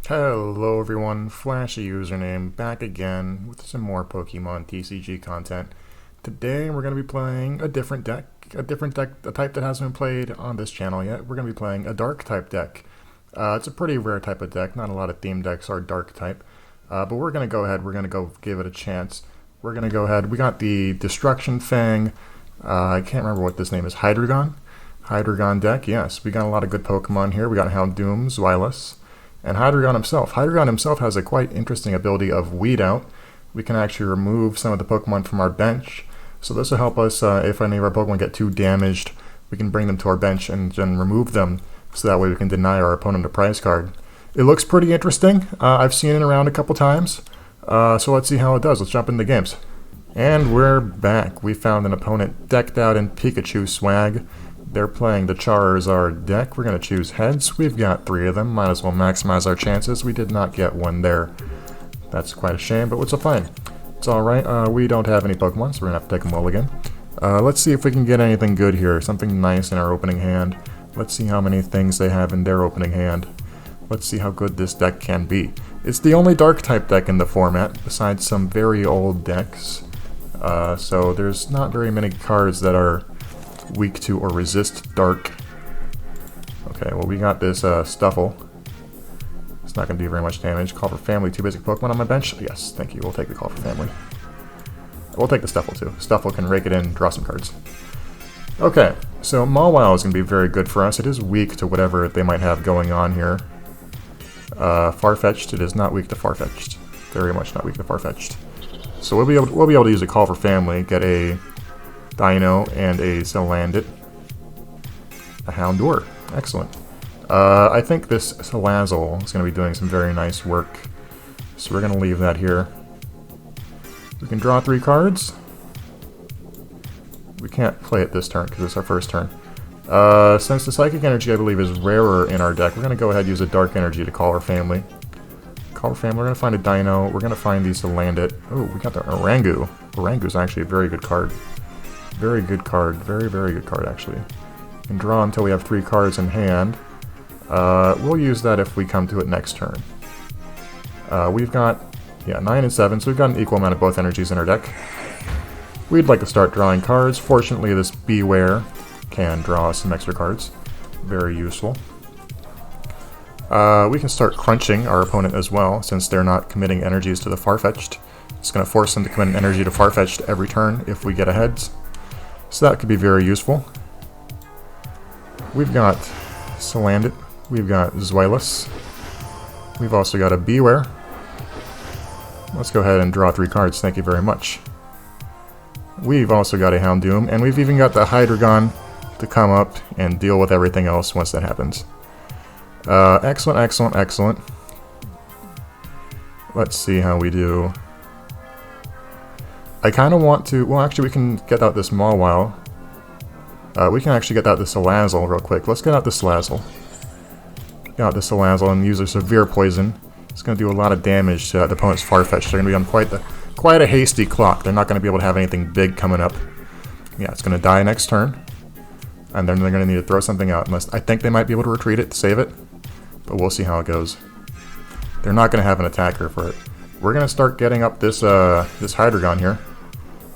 Hello everyone, Flashy username, back again with some more Pokemon TCG content. Today we're going to be playing a different deck, a type that hasn't been played on this channel yet. We're going to be playing a dark type deck. It's a pretty rare type of deck, not a lot of theme decks are dark type. But we're going to go ahead, we're going to go give it a chance. We're going to go ahead, we got the Destruction Fang, I can't remember what this name is, Hydregon? Hydregon deck, yes, we got a lot of good Pokemon here. We got Houndoom, Zweilous, and Hydregon himself. Hydregon himself has a quite interesting ability of Weed Out. We can actually remove some of the Pokemon from our bench. So this will help us, if any of our Pokemon get too damaged, we can bring them to our bench and then remove them, so that way we can deny our opponent a prize card. It looks pretty interesting. I've seen it around a couple times. So let's see how it does. Let's jump into the games. And we're back. We found an opponent decked out in Pikachu Swag. They're playing the Charizard deck. We're going to choose heads. We've got 3 of them. Might as well maximize our chances. We did not get one there. That's quite a shame, but it's fine. It's alright. We don't have any Pokemon, so we're going to have to take a mulligan. Let's see if we can get anything good here. Something nice in our opening hand. Let's see how many things they have in their opening hand. Let's see how good this deck can be. It's the only Dark-type deck in the format, besides some very old decks. So there's not very many cards that are weak to or resist dark. Okay, well we got this Stuffle. It's not going to do very much damage. Call for Family, 2 basic Pokemon on my bench? Yes, thank you. We'll take the Call for Family. We'll take the Stuffle too. Stuffle can rake it in, draw some cards. Okay, so Mawile is going to be very good for us. It is weak to whatever they might have going on here. Farfetch'd, it is not weak to Farfetch'd. Very much not weak to Farfetch'd. So we'll be able to use a Call for Family, get a Dino and a Salandit. A Houndour. Excellent. I think this Salazzle is going to be doing some very nice work. So we're going to leave that here. We can draw 3 cards. We can't play it this turn because it's our first turn. Since the Psychic Energy, I believe, is rarer in our deck, we're going to go ahead and use a Dark Energy to call our family. Call our family. We're going to find a Dino. We're going to find the Salandit. Oh, we got the Orangu. Orangu's actually a very good card. Very good card. Very, very good card, actually. We can draw until we have 3 cards in hand. We'll use that if we come to it next turn. We've got, 9 and 7, so we've got an equal amount of both energies in our deck. We'd like to start drawing cards. Fortunately, this Beware can draw some extra cards. Very useful. We can start crunching our opponent as well, since they're not committing energies to the Farfetch'd. It's going to force them to commit an energy to Farfetch'd every turn if we get ahead. So that could be very useful. We've got Salandit. We've got Zweilous. We've also got a Beware. Let's go ahead and draw 3 cards. Thank you very much. We've also got a Houndoom, and we've even got the Hydregon to come up and deal with everything else once that happens. Excellent, excellent, excellent. Let's see how we do. I kind of want to... Well, actually, we can get out this Mawile. We can actually get out the Salazzle real quick. Let's get out the Salazzle. Get out the Salazzle and use a Severe Poison. It's going to do a lot of damage to the opponent's Farfetch'd. They're going to be on quite a hasty clock. They're not going to be able to have anything big coming up. Yeah, it's going to die next turn. And then they're going to need to throw something out. Unless I think they might be able to retreat it to save it. But we'll see how it goes. They're not going to have an attacker for it. We're going to start getting up this this Hydregon here.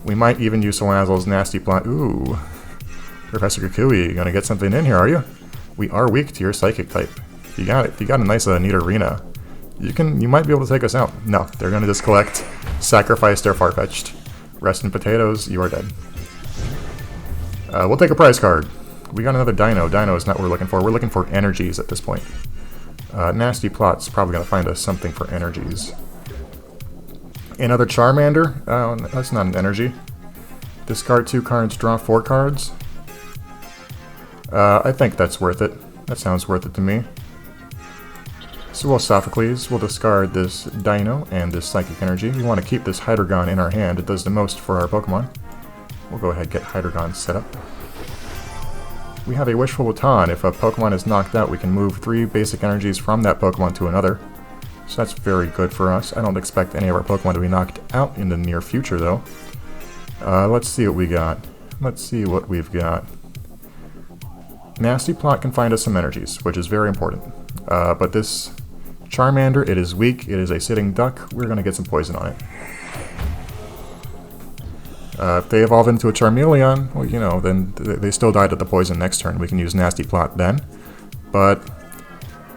We might even use Salazzle's Nasty Plot. Ooh. Professor Kukui, you gonna get something in here, are you? We are weak to your Psychic type. You got it. If you got a nice neat arena, you might be able to take us out. No, they're gonna just collect, sacrifice their Farfetch'd. Rest in potatoes, you are dead. We'll take a prize card. We got another Dino. Dino is not what we're looking for. We're looking for energies at this point. Nasty Plot's probably gonna find us something for energies. Another Charmander? Oh, that's not an energy. Discard 2 cards, draw 4 cards. I think that's worth it. That sounds worth it to me. So we'll Sophocles. We'll discard this Dino and this Psychic Energy. We want to keep this Hydregon in our hand. It does the most for our Pokemon. We'll go ahead and get Hydregon set up. We have a Wishful Baton. If a Pokemon is knocked out, we can move 3 basic energies from that Pokemon to another. So that's very good for us. I don't expect any of our Pokemon to be knocked out in the near future, though. Let's see what we got. Let's see what we've got. Nasty Plot can find us some energies, which is very important. But this Charmander, it is weak. It is a sitting duck. We're going to get some poison on it. If they evolve into a Charmeleon, well, you know, then they still died at the poison next turn. We can use Nasty Plot then. But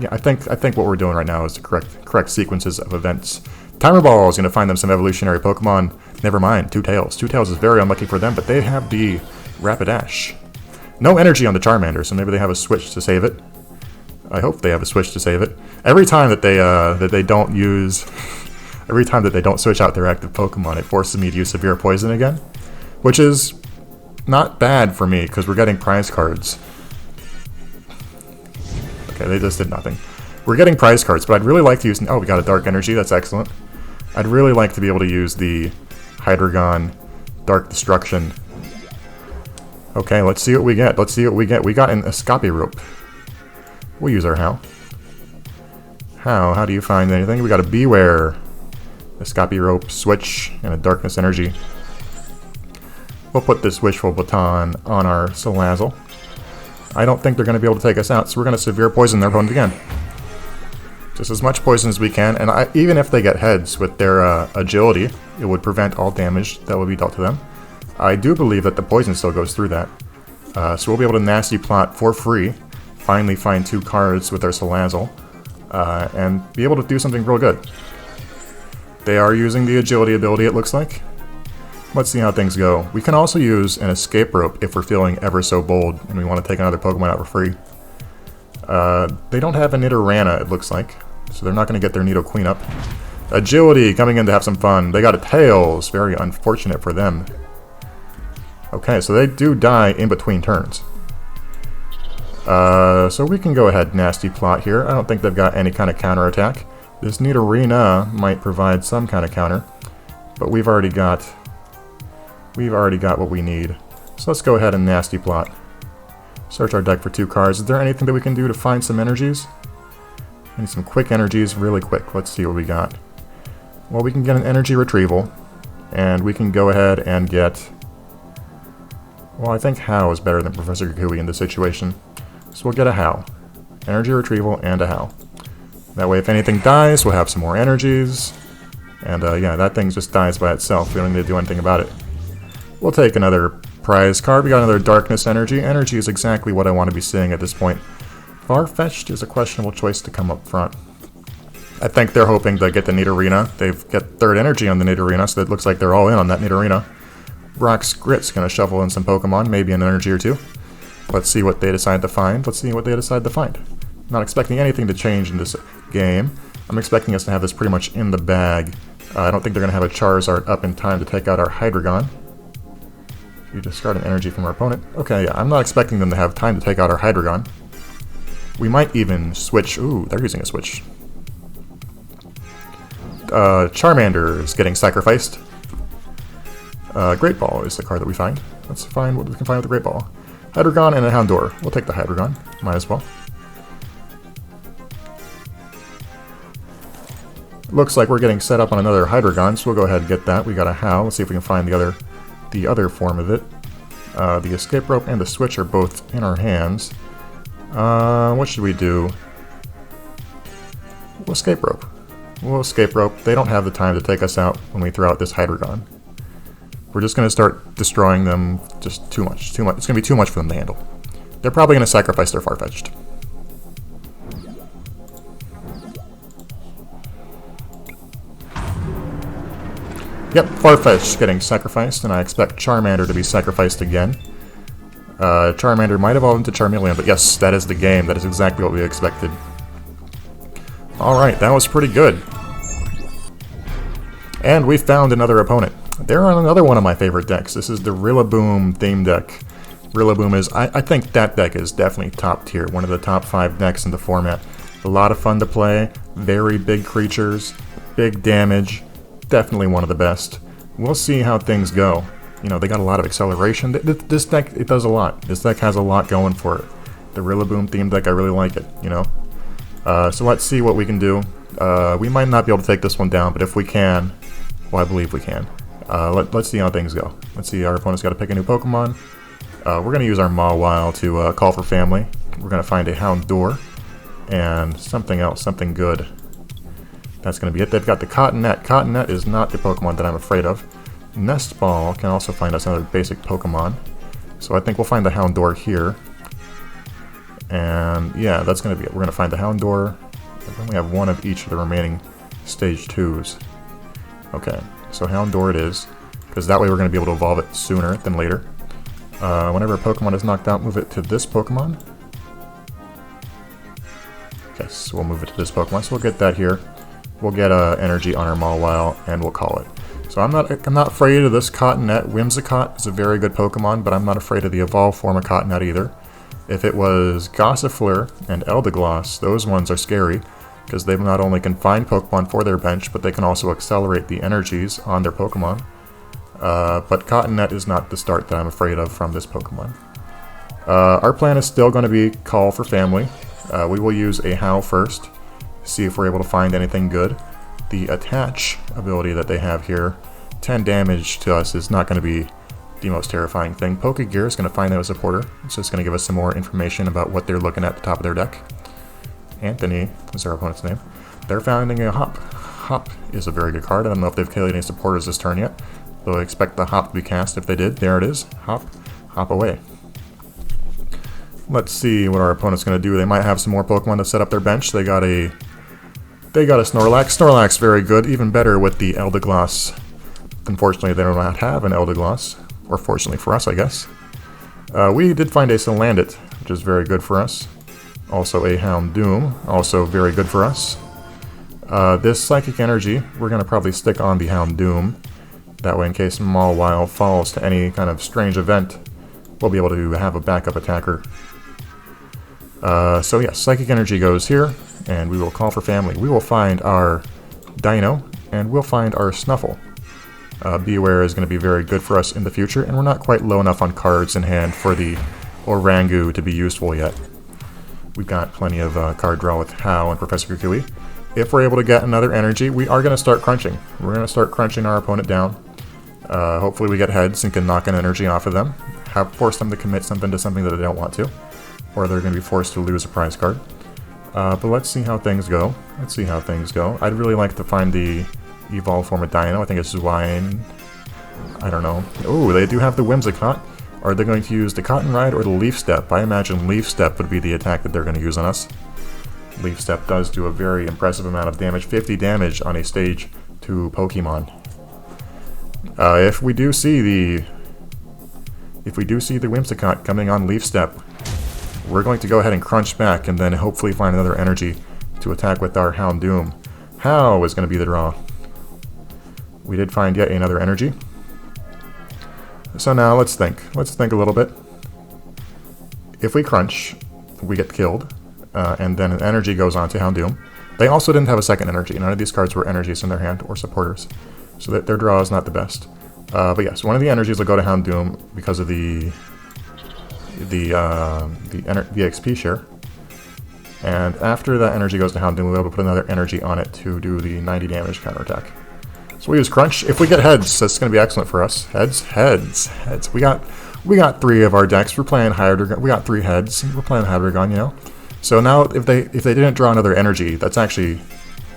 yeah, I think what we're doing right now is the correct sequences of events. Timer Ball is going to find them some evolutionary Pokemon. Never mind, Two Tails. Two Tails is very unlucky for them, but they have the Rapidash. No energy on the Charmander, so maybe they have a switch to save it. I hope they have a switch to save it. Every time that they don't use, every time that they don't switch out their active Pokemon, it forces me to use Severe Poison again, which is not bad for me because we're getting prize cards. Okay, they just did nothing. We're getting prize cards, but I'd really like to use... Oh, we got a Dark Energy. That's excellent. I'd really like to be able to use the Hydregon Dark Destruction. Okay, let's see what we get. Let's see what we get. We got an Escapirope. We'll use our How. How do you find anything? We got a Beware, Escapirope, Switch, and a Darkness Energy. We'll put this Wishful Baton on our Salazzle. I don't think they're going to be able to take us out, so we're going to Severe Poison their opponent again. Just as much poison as we can, and even if they get heads with their agility, it would prevent all damage that would be dealt to them. I do believe that the poison still goes through that. So we'll be able to Nasty Plot for free, finally find 2 cards with our Salazzle, and be able to do something real good. They are using the agility ability, it looks like. Let's see how things go. We can also use an Escape Rope if we're feeling ever so bold and we want to take another Pokemon out for free. They don't have a Nidorana, it looks like, so they're not going to get their Nidoqueen up. Agility coming in to have some fun. They got a Tails, very unfortunate for them. Okay, so they do die in between turns. So we can go ahead Nasty Plot here. I don't think they've got any kind of counterattack. This Nidorina might provide some kind of counter, but we've already got what we need. So let's go ahead and Nasty Plot. Search our deck for 2 cards. Is there anything that we can do to find some energies? I need some quick energies really quick. Let's see what we got. Well, we can get an energy retrieval, and we can go ahead and get... Well, I think How is better than Professor Kukui in this situation. So we'll get a How. Energy retrieval and a How. That way if anything dies, we'll have some more energies. And yeah, that thing just dies by itself. We don't need to do anything about it. We'll take another prize card. We got another Darkness Energy. Energy is exactly what I want to be seeing at this point. Far-fetched is a questionable choice to come up front. I think they're hoping to get the Nidorina. They've got 3rd energy on the Nidorina, so it looks like they're all in on that Nidorina. Rock's Grit's going to shuffle in some Pokemon, maybe an energy or 2. Let's see what they decide to find. Let's see what they decide to find. Not expecting anything to change in this game. I'm expecting us to have this pretty much in the bag. I don't think they're going to have a Charizard up in time to take out our Hydregon. You discard an energy from our opponent. Okay, yeah, I'm not expecting them to have time to take out our Hydregon. We might even switch. Ooh, they're using a switch. Charmander is getting sacrificed. Great Ball is the card that we find. Let's find what we can find with the Great Ball. Hydregon and a Houndour. We'll take the Hydregon. Might as well. Looks like we're getting set up on another Hydregon, so we'll go ahead and get that. We got a How. Let's see if we can find the other form of it. The Escape Rope and the Switch are both in our hands. What should we do? We'll Escape Rope. We'll Escape Rope. They don't have the time to take us out when we throw out this Hydregon. We're just going to start destroying them just too much. It's going to be too much for them to handle. They're probably going to sacrifice their Farfetch'd. Yep, Farfetch'd getting sacrificed, and I expect Charmander to be sacrificed again. Charmander might evolve into Charmeleon, but yes, that is the game. That is exactly what we expected. Alright, that was pretty good. And we found another opponent. They're on another one of my favorite decks. This is the Rillaboom theme deck. Rillaboom is, I think that deck is definitely top tier. One of the top 5 decks in the format. A lot of fun to play. Very big creatures. Big damage. Definitely one of the best. We'll see how things go. You know, they got a lot of acceleration. This deck, it does a lot. This deck has a lot going for it. The Rillaboom theme deck, I really like it, you know. So let's see what we can do. We might not be able to take this one down, but if we can, well, I believe we can. Let's see how things go. Let's see, our opponent's got to pick a new Pokemon. We're going to use our Mawile to call for family. We're going to find a Houndour and something else, something good. That's going to be it. They've got the Cottonette. Cottonette is not the Pokemon that I'm afraid of. Nest Ball can also find us another basic Pokemon. So I think we'll find the Houndour here. And yeah, that's going to be it. We're going to find the Houndour. We only have one of each of the remaining Stage 2s. Okay, so Houndour it is. Because that way we're going to be able to evolve it sooner than later. Whenever a Pokemon is knocked out, move it to this Pokemon. Okay, so we'll move it to this Pokemon. So we'll get that here. We'll get energy on our Mawile, and we'll call it. So I'm not afraid of this Cottonette. Whimsicott is a very good Pokemon, but I'm not afraid of the evolved form of Cottonette either. If it was Gossifleur and Eldegoss, those ones are scary, because they not only can find Pokemon for their bench, but they can also accelerate the energies on their Pokemon. But Cottonette is not the start that I'm afraid of from this Pokemon. Our plan is still going to be Call for Family. We will use a Howl first, see if we're able to find anything good. The Attach ability that they have here, 10 damage to us, is not going to be the most terrifying thing. Pokegear is going to find out a supporter. It's just going to give us some more information about what they're looking at the top of their deck. Anthony is our opponent's name. They're finding a Hop. Hop is a very good card. I don't know if they've killed any supporters this turn yet, though I expect the Hop to be cast. If they did, there it is. Hop. Hop away. Let's see what our opponent's going to do. They might have some more Pokemon to set up their bench. They got a Snorlax. Snorlax very good, even better with the Eldegoss. Unfortunately, they do not have an Eldegoss, or fortunately for us, I guess. We did find a Salandit, which is very good for us. Also a Houndoom, also very good for us. This Psychic Energy, we're going to probably stick on the Houndoom. That way, in case Mawile falls to any kind of strange event, we'll be able to have a backup attacker. So yeah, Psychic Energy goes here, and we will Call for Family. We will find our Dino, and we'll find our Snuffle. Beware is going to be very good for us in the future, and we're not quite low enough on cards in hand for the Orangu to be useful yet. We've got plenty of card draw with Hau and Professor Kukui. If we're able to get another energy, we are going to start crunching. We're going to start crunching our opponent down. Hopefully we get heads and can knock an energy off of them. Force them to commit something to something that they don't want to. Or they're going to be forced to lose a prize card. But let's see how things go. Let's see how things go. I'd really like to find the evolved form of Dino. I think it's Zwine. I don't know. Oh, they do have the Whimsicott. Are they going to use the Cotton Ride or the Leaf Step? I imagine Leaf Step would be the attack that they're going to use on us. Leaf Step does do a very impressive amount of damage. 50 damage on a Stage 2 Pokemon. If we do see the Whimsicott coming on Leaf Step, we're going to go ahead and crunch back and then hopefully find another energy to attack with our Houndoom. How is going to be the draw? We did find yet another energy. So now let's think. Let's think a little bit. If we crunch, we get killed, and then an energy goes on to Houndoom. They also didn't have a second energy. None of these cards were energies in their hand or supporters, so that their draw is not the best. But yes, one of the energies will go to Houndoom because of the XP share. And after that energy goes to Houndoom, we'll be able to put another energy on it to do the 90 damage counterattack. So we use Crunch. If we get heads, that's going to be excellent for us. Heads, heads, heads. We got 3 of our decks. We're playing Hydregon. We got 3 heads. We're playing Hydregon, you know. So now, if they didn't draw another energy, that's actually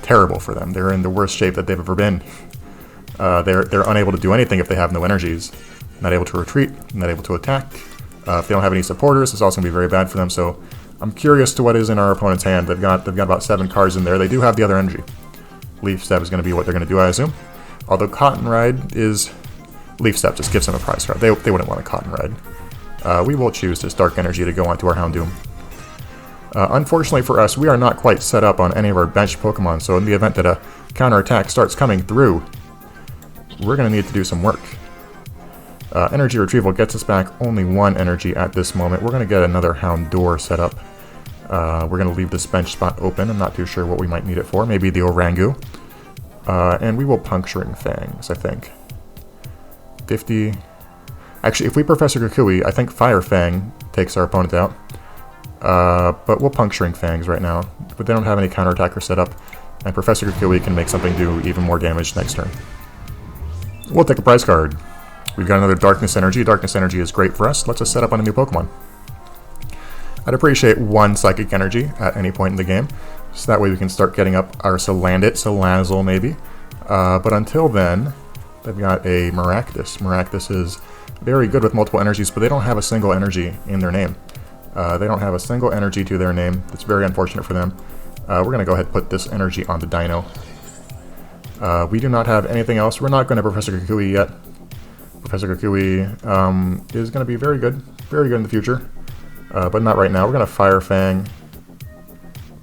terrible for them. They're in the worst shape that they've ever been. They're unable to do anything if they have no energies. Not able to retreat. Not able to attack. If they don't have any supporters, it's also going to be very bad for them. So I'm curious to what is in our opponent's hand. They've got about 7 cards in there. They do have the other energy. Leaf Step is going to be what they're going to do, I assume. Although Cotton Ride is... Leaf Step just gives them a prize card. They wouldn't want a Cotton Ride. We will choose this Dark Energy to go onto our Houndoom. Unfortunately for us, we are not quite set up on any of our bench Pokemon, so in the event that a counterattack starts coming through, we're going to need to do some work. Energy Retrieval gets us back only 1 energy at this moment. We're going to get another Houndour set up. We're going to leave this bench spot open. I'm not too sure what we might need it for. Maybe the Orangu. And we will Puncturing Fangs, I think. 50... Actually, if we Professor Kukui, I think Fire Fang takes our opponent out. But we'll Puncturing Fangs right now. But they don't have any counterattacker set up. And Professor Kukui can make something do even more damage next turn. We'll take a prize card. We've got another Darkness Energy. Darkness Energy is great for us. Let's just set up on a new Pokemon. I'd appreciate 1 Psychic Energy at any point in the game. So that way we can start getting up our Salazzle maybe. But until then, they've got a Maractus. Maractus is very good with multiple energies, but they don't have a single energy in their name. They don't have a single energy to their name. It's very unfortunate for them. We're going to go ahead and put this energy on the Dino. We do not have anything else. We're not going to Professor Kukui yet. Professor Kukui is going to be very good in the future, but not right now. We're going to Fire Fang.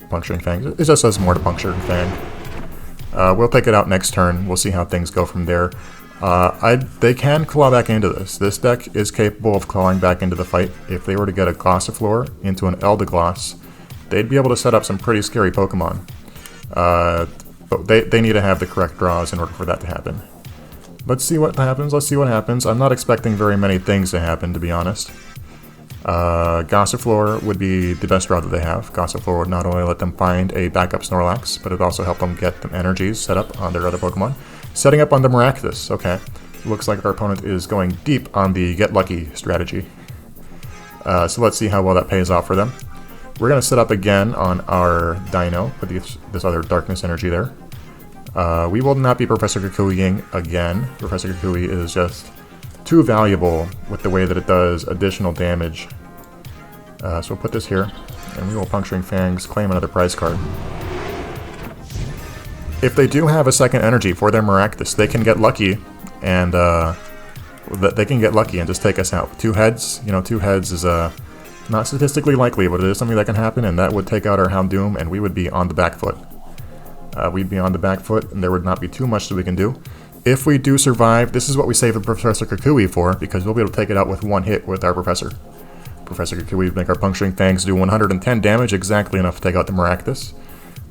Puncturing Fang. It just does more to Puncture Fang. We'll take it out next turn. We'll see how things go from there. They can claw back into this. This deck is capable of clawing back into the fight. If they were to get a Gossifleur into an Eldegoss, they'd be able to set up some pretty scary Pokemon. But they need to have the correct draws in order for that to happen. Let's see what happens. I'm not expecting very many things to happen, to be honest. Gossifleur would be the best route that they have. Gossifleur would not only let them find a backup Snorlax, but it also help them get them energies set up on their other Pokemon. Setting up on the Maractus. Okay. Looks like our opponent is going deep on the get lucky strategy. So let's see how well that pays off for them. We're going to set up again on our Dino with this other Darkness energy there. We will not be Professor Kukui-ing again. Professor Kukui is just too valuable with the way that it does additional damage. So we'll put this here, and we will Puncturing Fangs claim another prize card. If they do have a second energy for their Maractus, they can get lucky, and just take us out. Two heads, two heads is not statistically likely, but it is something that can happen, and that would take out our Houndoom, and we would be on the back foot. We'd be on the back foot, and there would not be too much that we can do. If we do survive, this is what we save the Professor Kukui for, because we'll be able to take it out with one hit with our Professor. Professor Kukui would make our Puncturing Fangs do 110 damage, exactly enough to take out the Maractus.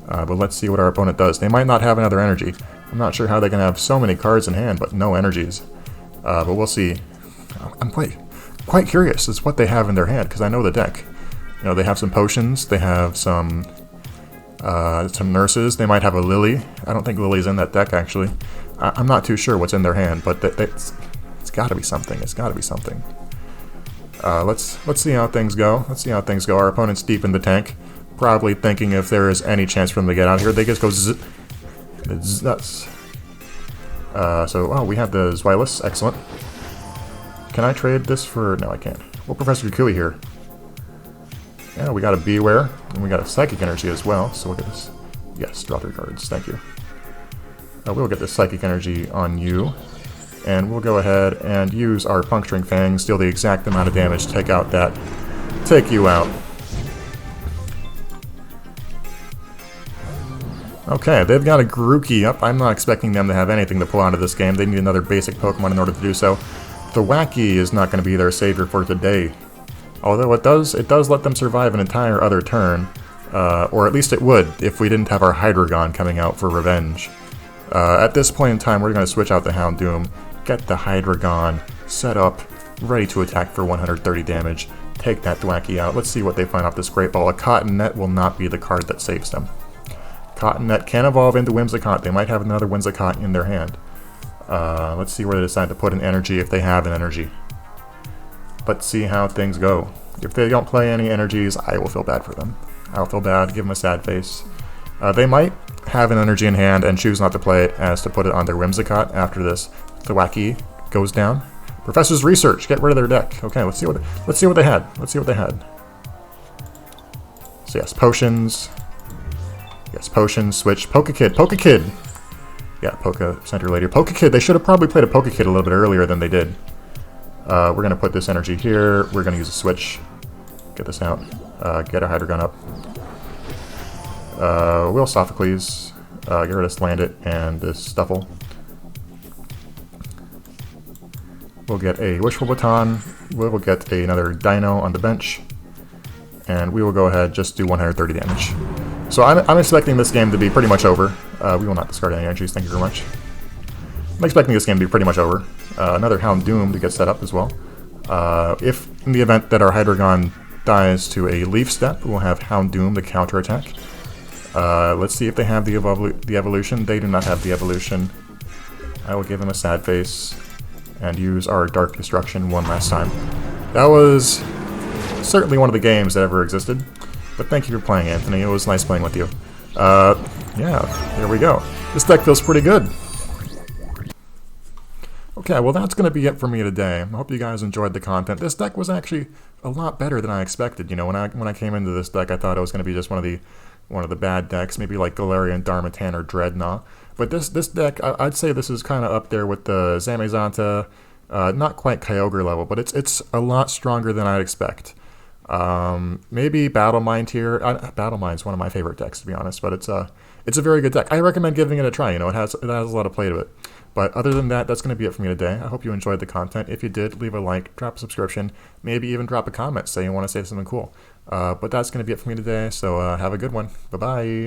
But let's see what our opponent does. They might not have another energy. I'm not sure how they can have so many cards in hand, but no energies. But we'll see. I'm quite curious as what they have in their hand, because I know the deck. They have some potions, they have some nurses, they might have a Lily. I don't think Lily's in that deck, actually. I'm not too sure what's in their hand, but it's got to be something. It's got to be something. Let's see how things go. Our opponent's deep in the tank, probably thinking if there is any chance for them to get out here, they just go zzz. We have the Zweilous. Excellent. Can I trade this for... No, I can't. Well, Professor Kukui here. Yeah, we got a Beware, and we got a Psychic Energy as well, so we'll get this. Yes, draw 3 cards. Thank you. We'll get the Psychic Energy on you, and we'll go ahead and use our Puncturing Fangs, deal the exact amount of damage to take you out. Okay, they've got a Grookey up. I'm not expecting them to have anything to pull out of this game. They need another basic Pokemon in order to do so. The Wacky is not going to be their savior for today. Although it does let them survive an entire other turn. Or at least it would if we didn't have our Hydregon coming out for revenge. At this point in time, we're going to switch out the Houndoom, get the Hydregon set up, ready to attack for 130 damage, take that Thwackey out. Let's see what they find off this Great Ball. A Cottonnet will not be the card that saves them. Cottonnet can evolve into Whimsicott. They might have another Whimsicott in their hand. Let's see where they decide to put an energy if they have an energy. Let's see how things go. If they don't play any energies, I will feel bad for them. I'll feel bad, give them a sad face. They might have an energy in hand and choose not to play it as to put it on their Whimsicott after this Thwackey goes down. Professor's Research, get rid of their deck. Okay, let's see what they had. So yes, potions. Yes, potions, switch, Pokekid! Yeah, Poke Center Lady. Pokekid, they should have probably played a Pokekid a little bit earlier than they did. We're going to put this energy here, we're going to use a switch. Get this out, get a Hydregon up. Will Sophocles, get rid of Slandit and this Stuffle. We'll get a Wishful Baton, we'll get another Dino on the bench, and we will go ahead just do 130 damage. So I'm expecting this game to be pretty much over. We will not discard any energies, thank you very much. I'm expecting this game to be pretty much over. Another Houndoom to get set up as well. If in the event that our Hydregon dies to a Leaf Step, we'll have Houndoom to counterattack. Let's see if they have the evolution. They do not have the evolution. I will give them a sad face and use our Dark Destruction one last time. That was certainly one of the games that ever existed. But thank you for playing, Anthony. It was nice playing with you. Yeah, here we go. This deck feels pretty good. Okay, well that's going to be it for me today. I hope you guys enjoyed the content. This deck was actually a lot better than I expected. You know, when I came into this deck, I thought it was going to be just one of the bad decks, maybe like Galarian, Darmanitan, or Dreadnought. But this deck, I'd say this is kind of up there with the Zamazenta, not quite Kyogre level, but it's a lot stronger than I'd expect. Maybe Battle Mind here. Battle Mind's one of my favorite decks, to be honest, but it's a very good deck. I recommend giving it a try. You know, it has a lot of play to it. But other than that, that's going to be it for me today. I hope you enjoyed the content. If you did, leave a like, drop a subscription, maybe even drop a comment, say you want to say something cool. But that's going to be it for me today, so have a good one. Bye-bye.